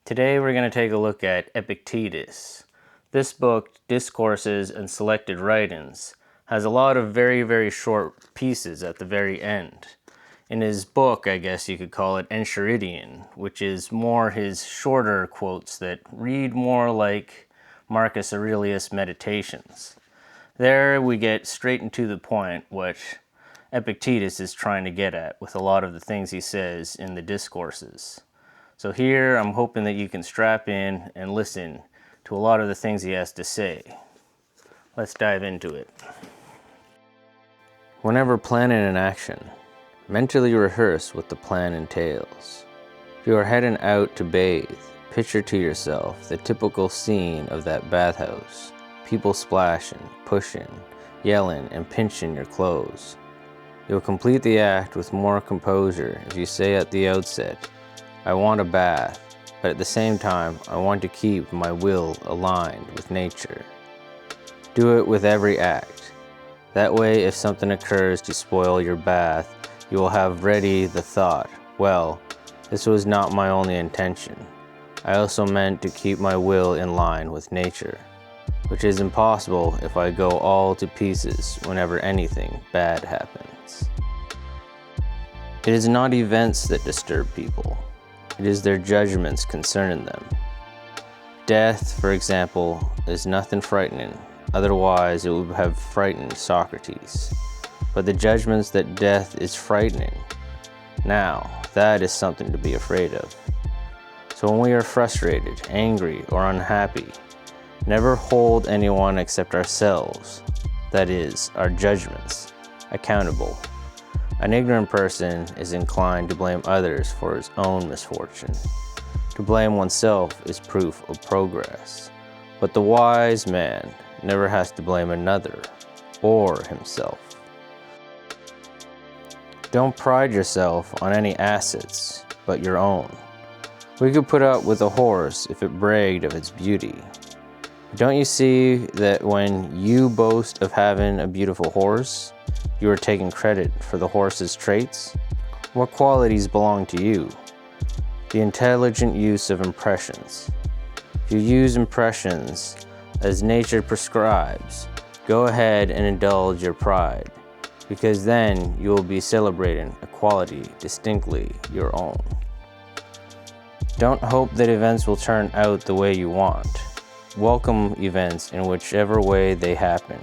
Today we're going to take a look at Epictetus. This book, Discourses and Selected Writings, has a lot of very short pieces at the very end. In his book, I guess you could call it Enchiridion, which is more his shorter quotes that read more like Marcus Aurelius meditations. There we get straight and to the point what Epictetus is trying to get at with a lot of the things he says in the discourses. So here I'm hoping that you can strap in and listen to a lot of the things he has to say. Let's dive into it. Whenever planning an action, mentally rehearse what the plan entails. If you are heading out to bathe, picture to yourself the typical scene of that bathhouse. People splashing, pushing, yelling, and pinching your clothes. You'll complete the act with more composure if you say at the outset, I want a bath, but at the same time, I want to keep my will aligned with nature. Do it with every act. That way, if something occurs to spoil your bath, you will have ready the thought, well, this was not my only intention. I also meant to keep my will in line with nature, which is impossible if I go all to pieces whenever anything bad happens. It is not events that disturb people. It is their judgments concerning them. Death, for example, is nothing frightening, otherwise it would have frightened Socrates. But the judgments that death is frightening, now that is something to be afraid of. So when we are frustrated, angry, or unhappy, never hold anyone except ourselves, that is, our judgments, accountable. An ignorant person is inclined to blame others for his own misfortune. To blame oneself is proof of progress. But the wise man never has to blame another or himself. Don't pride yourself on any assets but your own. We could put up with a horse if it bragged of its beauty. Don't you see that when you boast of having a beautiful horse, you are taking credit for the horse's traits? What qualities belong to you? The intelligent use of impressions. If you use impressions as nature prescribes, go ahead and indulge your pride, because then you will be celebrating a quality distinctly your own. Don't hope that events will turn out the way you want. Welcome events in whichever way they happen.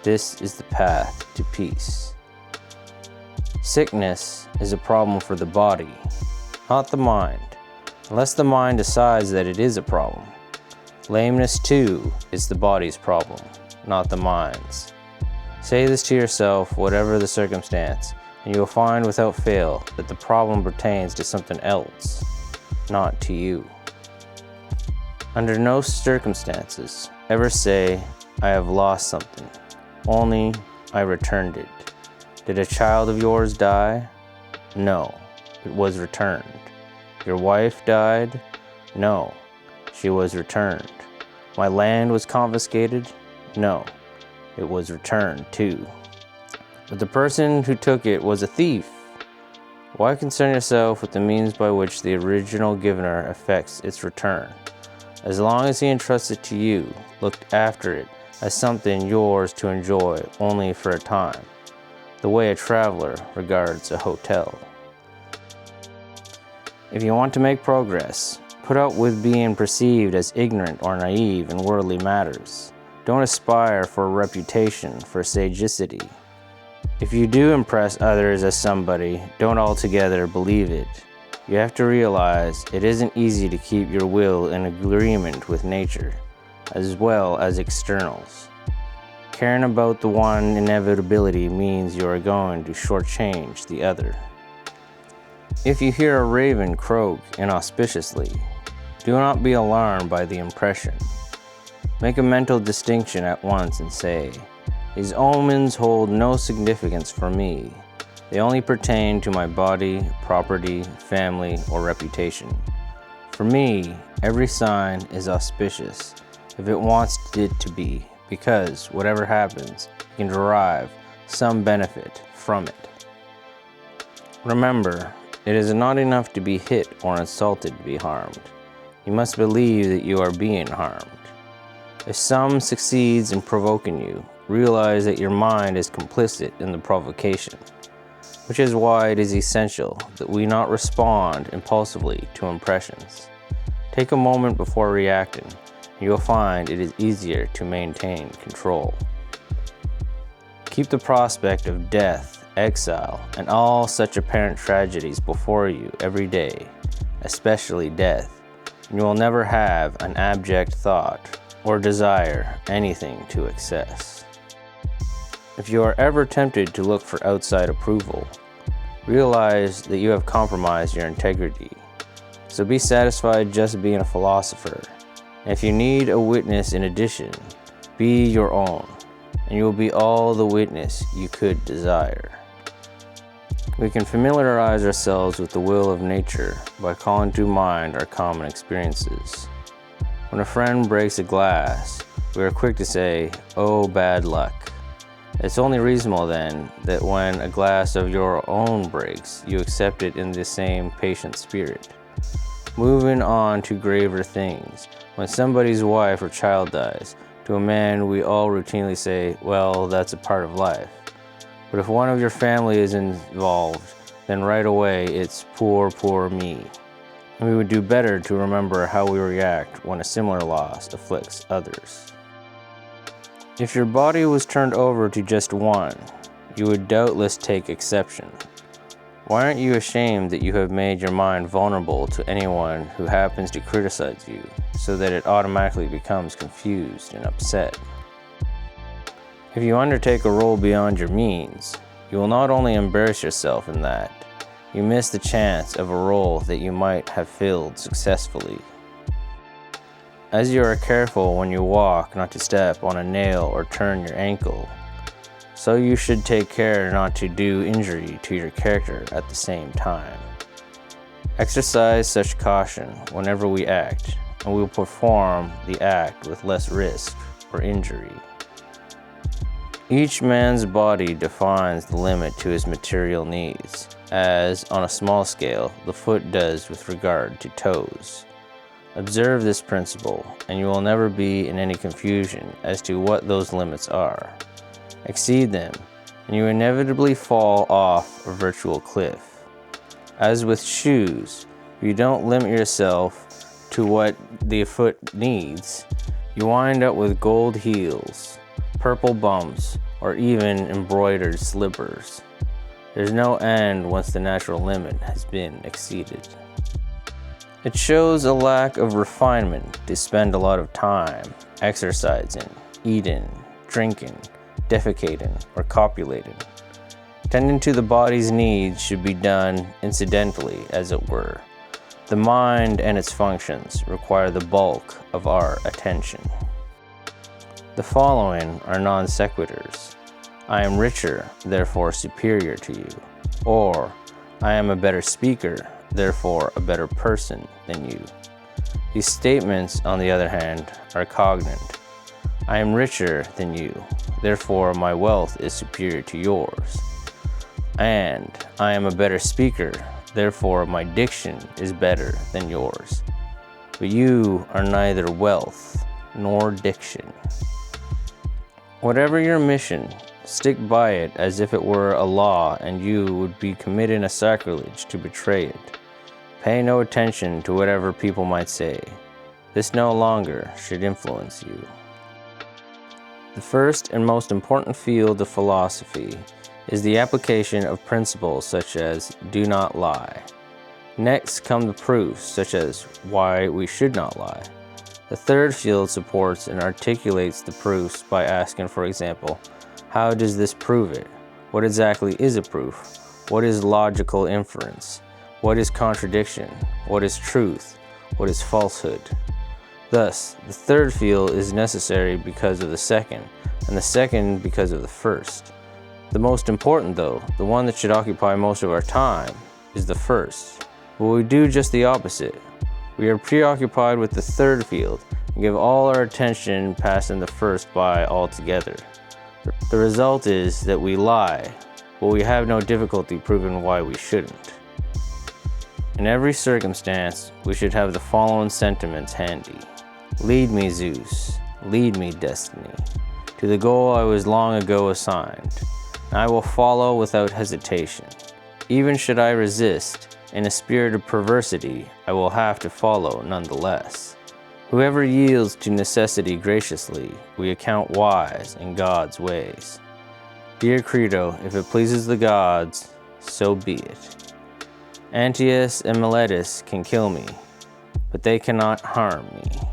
This is the path to peace. Sickness is a problem for the body, not the mind, unless the mind decides that it is a problem. Lameness, too, is the body's problem, not the mind's. Say this to yourself, whatever the circumstance, and you will find without fail that the problem pertains to something else, not to you. Under no circumstances ever say, I have lost something. Only, I returned it. Did a child of yours die? No, it was returned. Your wife died? No, she was returned. My land was confiscated? No, it was returned too. But the person who took it was a thief. Why concern yourself with the means by which the original giver effects its return? As long as he entrusts it to you, look after it as something yours to enjoy only for a time, the way a traveler regards a hotel. If you want to make progress, put up with being perceived as ignorant or naive in worldly matters. Don't aspire for a reputation for sagacity. If you do impress others as somebody, don't altogether believe it. You have to realize it isn't easy to keep your will in agreement with nature, as well as externals. Caring about the one inevitability means you are going to shortchange the other. If you hear a raven croak inauspiciously, do not be alarmed by the impression. Make a mental distinction at once and say, these omens hold no significance for me. They only pertain to my body, property, family, or reputation. For me, every sign is auspicious if it wants it to be, because whatever happens, you can derive some benefit from it. Remember, it is not enough to be hit or insulted to be harmed. you must believe that you are being harmed. If some succeeds in provoking you, realize that your mind is complicit in the provocation, which is why it is essential that we not respond impulsively to impressions. Take a moment before reacting, and you will find it is easier to maintain control. Keep the prospect of death, exile, and all such apparent tragedies before you every day, especially death, and you will never have an abject thought or desire anything to excess. If you are ever tempted to look for outside approval, realize that you have compromised your integrity. So be satisfied just being a philosopher. And if you need a witness in addition, be your own, and you will be all the witness you could desire. We can familiarize ourselves with the will of nature by calling to mind our common experiences. When a friend breaks a glass, we are quick to say, "Oh, bad luck." It's only reasonable then that when a glass of your own breaks, you accept it in the same patient spirit. Moving on to graver things, when somebody's wife or child dies, to a man we all routinely say, "Well, that's a part of life." But if one of your family is involved, then right away it's poor, poor me. And we would do better to remember how we react when a similar loss afflicts others. If your body was turned over to just one, you would doubtless take exception. Why aren't you ashamed that you have made your mind vulnerable to anyone who happens to criticize you, so that it automatically becomes confused and upset? If you undertake a role beyond your means, you will not only embarrass yourself in that, you miss the chance of a role that you might have filled successfully. As you are careful when you walk not to step on a nail or turn your ankle, so you should take care not to do injury to your character at the same time. Exercise such caution whenever we act, and we will perform the act with less risk or injury. Each man's body defines the limit to his material needs, as, on a small scale, the foot does with regard to toes. Observe this principle, and you will never be in any confusion as to what those limits are. Exceed them, and you inevitably fall off a virtual cliff. As with shoes, if you don't limit yourself to what the foot needs, you wind up with gold heels, purple bumps, or even embroidered slippers. There's no end once the natural limit has been exceeded. It shows a lack of refinement to spend a lot of time exercising, eating, drinking, defecating, or copulating. Tending to the body's needs should be done incidentally, as it were. The mind and its functions require the bulk of our attention. The following are non sequiturs. I am richer, therefore superior to you. Or, I am a better speaker, therefore a better person than you. These statements, on the other hand, are cognate. I am richer than you, therefore my wealth is superior to yours. And I am a better speaker, therefore my diction is better than yours. But you are neither wealth nor diction. Whatever your mission, stick by it as if it were a law and you would be committing a sacrilege to betray it. Pay no attention to whatever people might say. This no longer should influence you. The first and most important field of philosophy is the application of principles such as do not lie. Next come the proofs such as why we should not lie. The third field supports and articulates the proofs by asking, for example, how does this prove it? What exactly is a proof? What is logical inference? What is contradiction? What is truth? What is falsehood? Thus, the third field is necessary because of the second, and the second because of the first. The most important, though, the one that should occupy most of our time, is the first. But we do just the opposite. We are preoccupied with the third field and give all our attention passing the first by altogether. The result is that we lie, but we have no difficulty proving why we shouldn't. In every circumstance, we should have the following sentiments handy. Lead me, Zeus. Lead me, destiny, to the goal I was long ago assigned. I will follow without hesitation. Even should I resist, in a spirit of perversity, I will have to follow nonetheless. Whoever yields to necessity graciously, we account wise in God's ways. Dear Credo, if it pleases the gods, so be it. Antaeus and Miletus can kill me, but they cannot harm me.